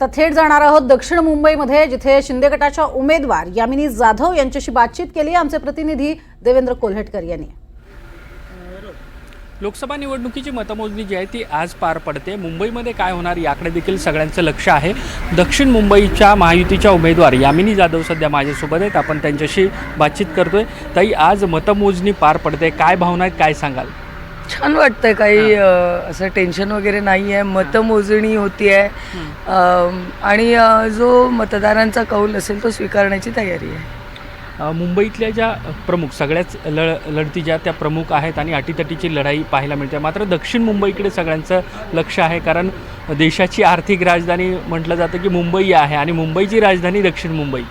तर थेट जाणार आहोत दक्षिण मुंबईमध्ये, जिथे शिंदे गटाच्या उमेदवार यामिनी जाधव यांच्याशी बातचीत केली आमचे प्रतिनिधी देवेंद्र कोल्हटकर यांनी। लोकसभा निवडणुकीची मतमोजणी जी आहे ती आज पार पडते। मुंबईमध्ये काय होणार याकडे देखील सगळ्यांचं लक्ष आहे। दक्षिण मुंबईच्या महायुतीच्या उमेदवार यामिनी जाधव सध्या माझ्यासोबत आहेत, आपण त्यांच्याशी बातचीत करतोय। ताई, आज मतमोजणी पार पडते, काय भावना आहेत, काय सांगाल? छान वाटतंय, काही असं टेन्शन वगैरे नाही आहे। मतमोजणी होती आहे आणि जो मतदारांचा कौल असेल तो स्वीकारण्याची तयारी आहे। मुंबईतल्या ज्या प्रमुख सगळ्याच लढती ज्या त्या प्रमुख आहेत आणि अटीतटीची लढाई पाहायला मिळते। मात्र दक्षिण मुंबईकडे सगळ्यांचं लक्ष आहे, कारण देशाची आर्थिक राजधानी म्हटलं जातं की मुंबई आहे आणि मुंबईची राजधानी दक्षिण मुंबई।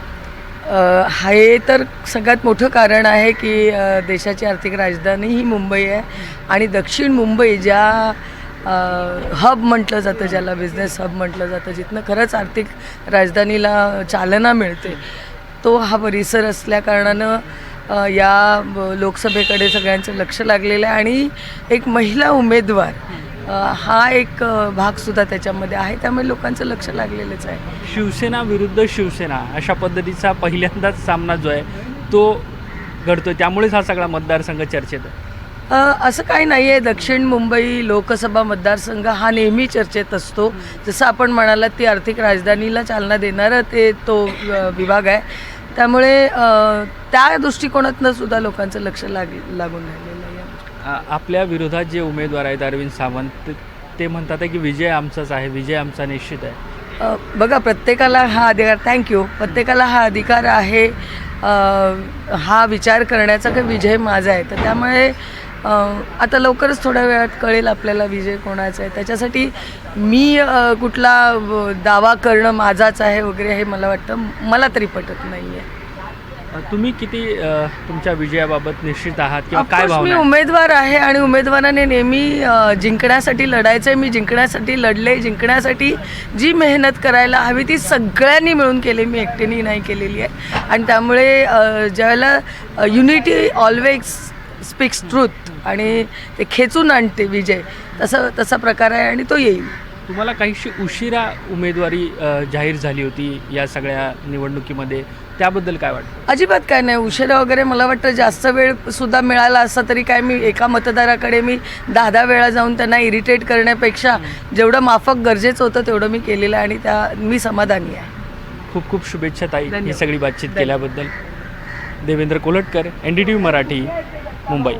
हे तर सगळ्यात मोठं कारण आहे की देशाची आर्थिक राजधानी ही मुंबई आहे आणि दक्षिण मुंबई ज्या हब म्हटलं जातं, ज्याला बिझनेस हब म्हटलं जातं, जिथनं खरंच आर्थिक राजधानीला चालना मिळते, तो हा परिसर असल्याकारणानं या लोकसभेकडे सगळ्यांचं लक्ष लागलेलं आहे आणि एक महिला उमेदवार हा एक भागसुद्धा त्याच्यामध्ये आहे, त्यामुळे लोकांचं लक्ष लागलेलंच आहे। शिवसेना विरुद्ध शिवसेना अशा पद्धतीचा पहिल्यांदाच सामना जो आहे तो घडतो, त्यामुळेच हा सगळा मतदारसंघ चर्चेत आहे। असं काही नाही आहे। दक्षिण मुंबई लोकसभा मतदारसंघ हा नेहमी चर्चेत असतो। जसं आपण म्हणालात, ती आर्थिक राजधानीला चालना देणारा तो विभाग आहे, त्यामुळे त्या दृष्टिकोनातनं सुद्धा लोकांचं लक्ष लागून राहिलेलं आहे। आपल्या विरोधात जे उमेदवार आहेत अरविंद सावंत, ते म्हणतात की विजय आमचाच आहे, विजय आमचा निश्चित आहे। बघा, प्रत्येकाला हा अधिकार, थँक्यू, प्रत्येकाला हा अधिकार आहे हा विचार करण्याचा की विजय माझा आहे। तर त्यामुळे आता लवकरच थोड्या वेळात कळेल आपल्याला विजय कोणाचा आहे। त्याच्यासाठी मी कुठला दावा करणं माझाच आहे वगैरे हे मला वाटतं, मला तरी पटत नाही आहे। तुम्ही किती तुमच्या विजयाबाबत निश्चित आहात किंवा काय भावना? मी उमेदवार आहे आणि उमेदवाराने नेहमी जिंकण्यासाठी लढायचं आहे। मी जिंकण्यासाठी लढले, जिंकण्यासाठी जी मेहनत करायला हवी ती सगळ्यांनी मिळून केली, मी एकट्याने नाही केलेली आहे। आणि त्यामुळे ज्यावेळेला युनिटी ऑलवेज स्पीक्स ट्रूथ आणि ते खेचून आणते विजय, तसा प्रकार आहे आणि तो येईल। तुम्हाला काहीशी उशिरा उमेदवारी जाहीर झाली होती या सगळ्या निवडणुकीमध्ये, त्याबद्दल काय वाटतं? अजिबात काय नाही, उशिरा वगैरे मला वाटतं जास्त वेळसुद्धा मिळाला असता तरी काय, मी एका मतदाराकडे मी 10 वेळा जाऊन त्यांना इरिटेट करण्यापेक्षा जेवढं माफक गरजेचं होतं तेवढं मी केलेलं आहे आणि मी समाधानी आहे। खूप खूप शुभेच्छा ताई ही सगळी बातचीत केल्याबद्दल। देवेंद्र कोल्हटकर, NDTV मराठी, मुंबई।